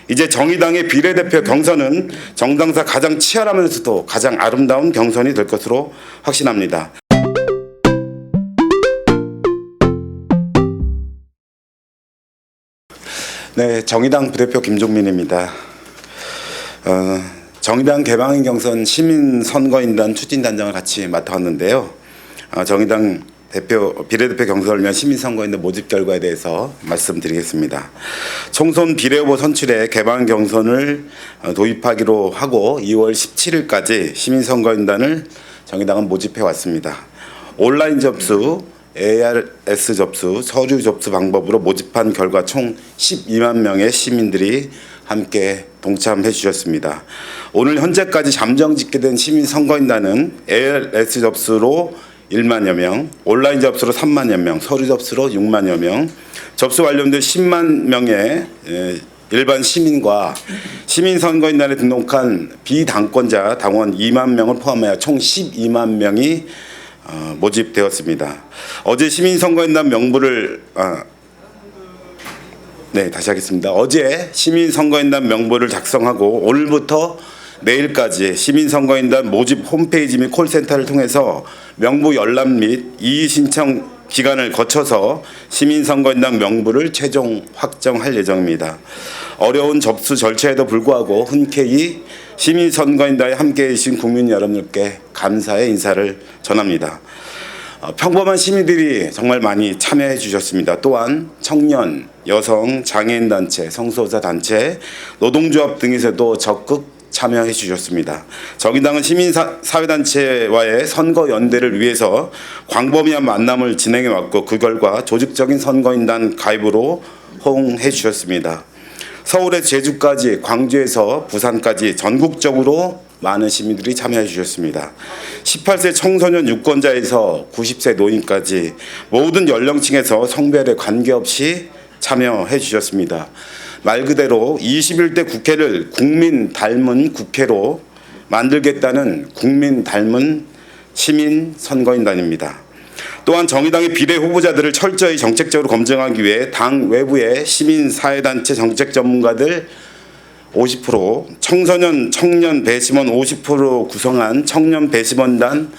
이제 정의당의 비례대표 경선은 정당사 가장 치열하면서도 가장 아름다운 경선이 될 것으로 확신합니다. 네, 정의당 부대표 김종민입니다. 정의당 개방인 경선 시민선거인단 추진단장을 같이 맡아왔는데요. 정의당 비례대표 경선을 위한 시민선거인단 모집 결과에 대해서 말씀드리겠습니다. 총선 비례후보 선출에 개방 경선을 도입하기로 하고 2월 17일까지 시민선거인단을 정의당은 모집해 왔습니다. 온라인 접수, ARS 접수, 서류 접수 방법으로 모집한 결과 총 12만 명의 시민들이 함께 동참해 주셨습니다. 오늘 현재까지 잠정 집계된 시민선거인단은 ARS 접수로 1만여 명, 온라인 접수로 3만여 명, 서류 접수로 6만여 명, 접수 완료된 10만 명의 일반 시민과 시민선거인단에 등록한 비당권자 당원 2만 명을 포함하여 총 12만 명이 모집되었습니다. 어제 시민선거인단 명부를 다시 하겠습니다. 어제 시민선거인단 명부를 작성하고 오늘부터 내일까지 시민선거인단 모집 홈페이지 및 콜센터를 통해서 명부 열람 및 이의 신청 기간을 거쳐서 시민선거인단 명부를 최종 확정할 예정입니다. 어려운 접수 절차에도 불구하고 흔쾌히 시민선거인단에 함께해 주신 국민 여러분들께 감사의 인사를 전합니다. 평범한 시민들이 정말 많이 참여해 주셨습니다. 또한 청년, 여성, 장애인단체, 성소수자단체, 노동조합 등에서도 적극 참여해 주셨습니다. 정의당은 시민사회단체와의 선거연대를 위해서 광범위한 만남을 진행해 왔고 그 결과 조직적인 선거인단 가입으로 호응해 주셨습니다. 서울에서 제주까지, 광주에서 부산까지 전국적으로 많은 시민들이 참여해 주셨습니다. 18세 청소년 유권자에서 90세 노인까지 모든 연령층에서 성별에 관계없이 참여해 주셨습니다. 말 그대로 21대 국회를 국민 닮은 국회로 만들겠다는 국민 닮은 시민 선거인단입니다. 또한 정의당의 비례 후보자들을 철저히 정책적으로 검증하기 위해 당 외부의 시민사회단체 정책 전문가들 50%, 청년 배심원 50% 구성한 청년 배심원단,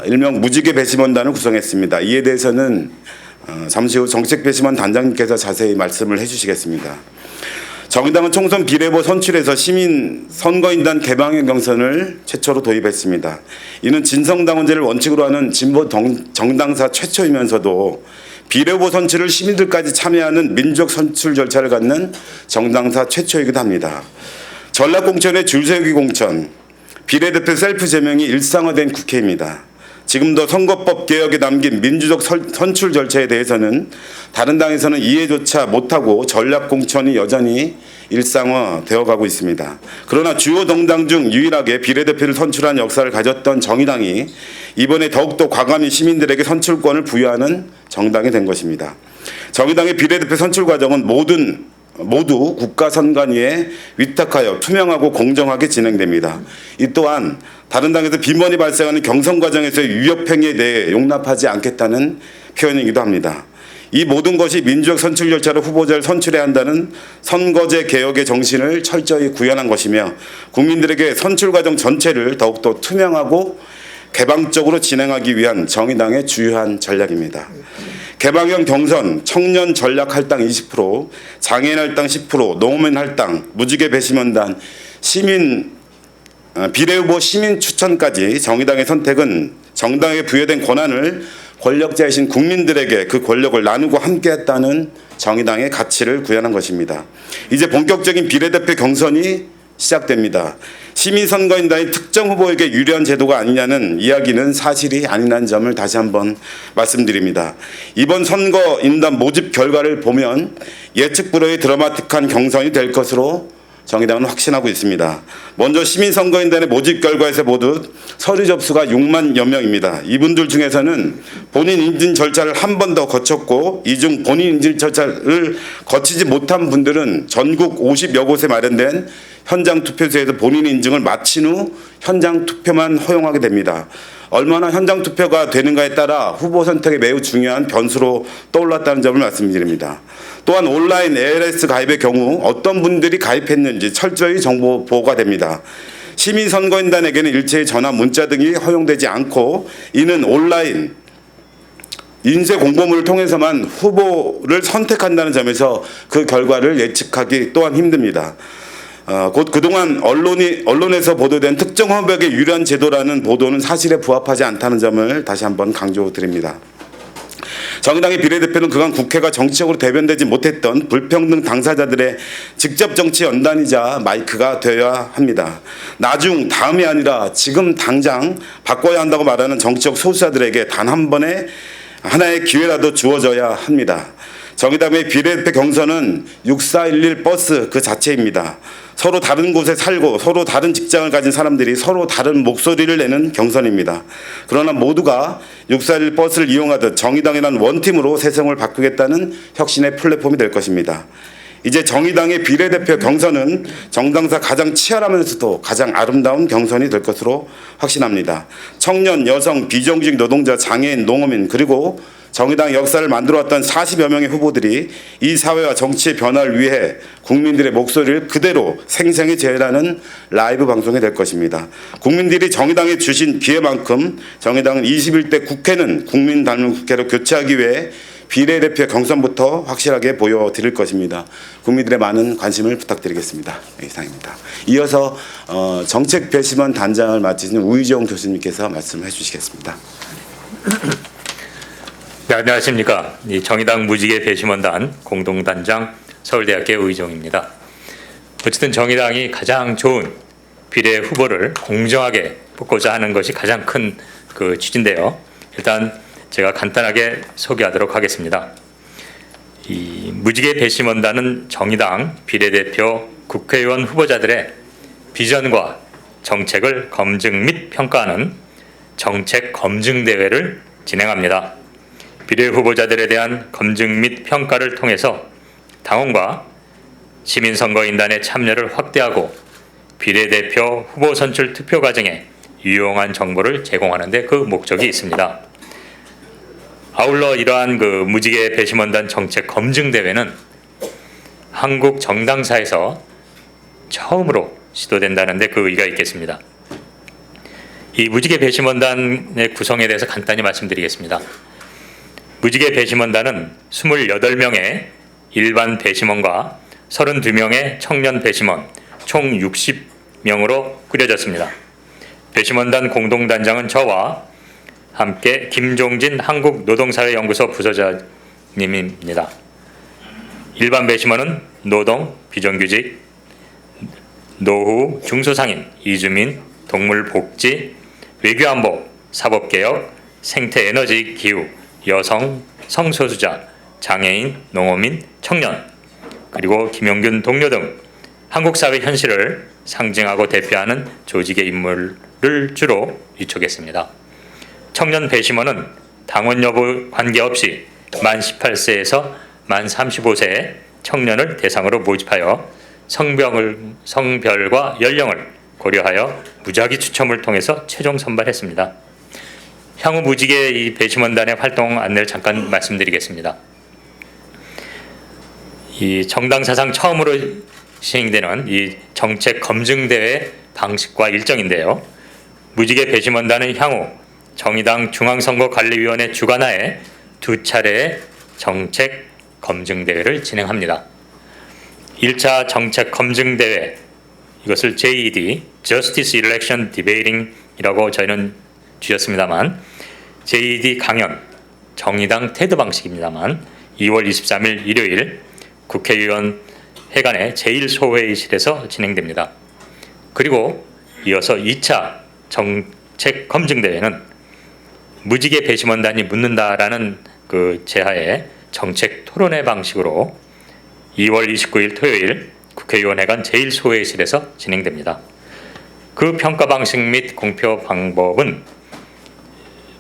일명 무지개 배심원단을 구성했습니다. 이에 대해서는 잠시 후 정책 배심원 단장님께서 자세히 말씀을 해주시겠습니다. 정의당은 총선 비례후보 선출에서 시민 선거인단 개방형 경선을 최초로 도입했습니다. 이는 진성당원제를 원칙으로 하는 진보 정당사 최초이면서도 비례후보 선출을 시민들까지 참여하는 민족 선출 절차를 갖는 정당사 최초이기도 합니다. 전략공천의 줄세우기 공천, 비례대표 셀프 제명이 일상화된 국회입니다. 지금도 선거법 개혁에 담긴 민주적 선출 절차에 대해서는 다른 당에서는 이해조차 못하고 전략공천이 여전히 일상화되어 가고 있습니다. 그러나 주요 정당 중 유일하게 비례대표를 선출한 역사를 가졌던 정의당이 이번에 더욱더 과감히 시민들에게 선출권을 부여하는 정당이 된 것입니다. 정의당의 비례대표 선출 과정은 모두 국가선관위에 위탁하여 투명하고 공정하게 진행됩니다. 이 또한 다른 당에서 빈번히 발생하는 경선 과정에서의 위협행위에 대해 용납하지 않겠다는 표현이기도 합니다. 이 모든 것이 민주적 선출 절차로 후보자를 선출해야 한다는 선거제 개혁의 정신을 철저히 구현한 것이며 국민들에게 선출 과정 전체를 더욱더 투명하고 개방적으로 진행하기 위한 정의당의 주요한 전략입니다. 개방형 경선, 청년 전략 할당 20%, 장애인 할당 10%, 노무현 할당, 무지개 배심원단, 비례후보 시민 추천까지 정의당의 선택은 정당에게 부여된 권한을 권력자이신 국민들에게 그 권력을 나누고 함께했다는 정의당의 가치를 구현한 것입니다. 이제 본격적인 비례대표 경선이 시작됩니다. 시민선거인단이 특정 후보에게 유리한 제도가 아니냐는 이야기는 사실이 아니라는 점을 다시 한번 말씀드립니다. 이번 선거인단 모집 결과를 보면 예측 불허의 드라마틱한 경선이 될 것으로 정의당은 확신하고 있습니다. 먼저 시민선거인단의 모집 결과에서 모두 서류 접수가 6만여 명입니다. 이분들 중에서는 본인 인증 절차를 한 번 더 거쳤고 이 중 본인 인증 절차를 거치지 못한 분들은 전국 50여 곳에 마련된 현장 투표소에서 본인 인증을 마친 후 현장 투표만 허용하게 됩니다. 얼마나 현장 투표가 되는가에 따라 후보 선택에 매우 중요한 변수로 떠올랐다는 점을 말씀드립니다. 또한 온라인 ALS 가입의 경우 어떤 분들이 가입했는지 철저히 정보 보고가 됩니다. 시민선거인단에게는 일체의 전화, 문자 등이 허용되지 않고 이는 온라인 인쇄 공보물을 통해서만 후보를 선택한다는 점에서 그 결과를 예측하기 또한 힘듭니다. 곧 그동안 언론에서 보도된 특정 후보에게 유리한 제도라는 보도는 사실에 부합하지 않다는 점을 다시 한번 강조드립니다. 정의당의 비례대표는 그간 국회가 정치적으로 대변되지 못했던 불평등 당사자들의 직접 정치 연단이자 마이크가 되어야 합니다. 다음이 아니라 지금 당장 바꿔야 한다고 말하는 정치적 소수자들에게 단 한 번의 하나의 기회라도 주어져야 합니다. 정의당의 비례대표 경선은 6411 버스 그 자체입니다. 서로 다른 곳에 살고 서로 다른 직장을 가진 사람들이 서로 다른 목소리를 내는 경선입니다. 그러나 모두가 6411 버스를 이용하듯 정의당이라는 원팀으로 세상을 바꾸겠다는 혁신의 플랫폼이 될 것입니다. 이제 정의당의 비례대표 경선은 정당사 가장 치열하면서도 가장 아름다운 경선이 될 것으로 확신합니다. 청년, 여성, 비정규직 노동자, 장애인, 농어민 그리고 정의당 역사를 만들어왔던 40여 명의 후보들이 이 사회와 정치의 변화를 위해 국민들의 목소리를 그대로 생생히 재현하는 라이브 방송이 될 것입니다. 국민들이 정의당에 주신 기회만큼 정의당은 21대 국회는 국민 닮은 국회로 교체하기 위해 비례대표 경선부터 확실하게 보여드릴 것입니다. 국민들의 많은 관심을 부탁드리겠습니다. 이상입니다. 이어서 정책 배심원 단장을 맡으신 우의정 교수님께서 말씀해 주시겠습니다. 네, 안녕하십니까. 정의당 무지개 배심원단 공동단장 서울대학교 우의정입니다. 어쨌든 정의당이 가장 좋은 비례 후보를 공정하게 뽑고자 하는 것이 가장 큰 그 취지인데요. 일단 제가 간단하게 소개하도록 하겠습니다. 이 무지개 배심원단은 정의당 비례대표 국회의원 후보자들의 비전과 정책을 검증 및 평가하는 정책 검증 대회를 진행합니다. 비례 후보자들에 대한 검증 및 평가를 통해서 당원과 시민선거인단의 참여를 확대하고 비례대표 후보 선출 투표 과정에 유용한 정보를 제공하는 데 그 목적이 있습니다. 아울러 이러한 그 무지개 배심원단 정책 검증 대회는 한국 정당사에서 처음으로 시도된다는 데 그 의의가 있겠습니다. 이 무지개 배심원단의 구성에 대해서 간단히 말씀드리겠습니다. 무지개 배심원단은 28명의 일반 배심원과 32명의 청년 배심원 총 60명으로 꾸려졌습니다. 배심원단 공동단장은 저와 함께 김종진 한국노동사회연구소 부소장님입니다. 일반 배심원은 노동, 비정규직, 노후, 중소상인, 이주민, 동물복지, 외교안보, 사법개혁, 생태에너지, 기후, 여성, 성소수자, 장애인, 농어민, 청년, 그리고 김용균 동료 등 한국 사회 현실을 상징하고 대표하는 조직의 인물을 주로 위촉했습니다. 청년 배심원은 당원 여부 관계없이 만 18세에서 만 35세의 청년을 대상으로 모집하여 성별과 연령을 고려하여 무작위 추첨을 통해서 최종 선발했습니다. 향후 무지개 이 배심원단의 활동 안내를 잠깐 말씀드리겠습니다. 이 정당 사상 처음으로 시행되는 이 정책 검증 대회 방식과 일정인데요. 무지개 배심원단은 향후 정의당 중앙선거관리위원회 주관하에 2차례의 정책 검증 대회를 진행합니다. 1차 정책 검증 대회, 이것을 JED, Justice Election Debating이라고 저희는 주셨습니다만, JED 강연, 정의당 테드 방식입니다만 2월 23일 일요일 국회의원 회관의 제1소회의실에서 진행됩니다. 그리고 이어서 2차 정책 검증 대회는 무지개 배심원단이 묻는다라는 그 제하에 정책 토론회 방식으로 2월 29일 토요일 국회의원회관 제1소회의실에서 진행됩니다. 그 평가 방식 및 공표 방법은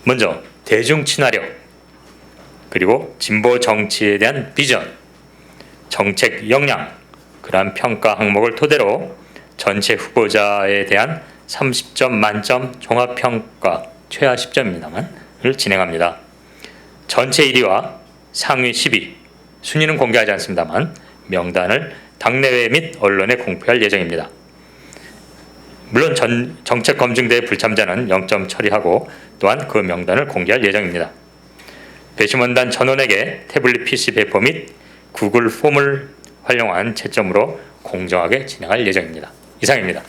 먼저 대중 친화력, 그리고 진보 정치에 대한 비전, 정책 역량, 그러한 평가 항목을 토대로 전체 후보자에 대한 30점 만점 종합평가 최하 10점입니다만을 진행합니다. 전체 1위와 상위 10위 순위는 공개하지 않습니다만 명단을 당내외 및 언론에 공표할 예정입니다. 물론 정책 검증대회 불참자는 0점 처리하고 또한 그 명단을 공개할 예정입니다. 배심원단 전원에게 태블릿 PC 배포 및 구글 폼을 활용한 채점으로 공정하게 진행할 예정입니다. 이상입니다.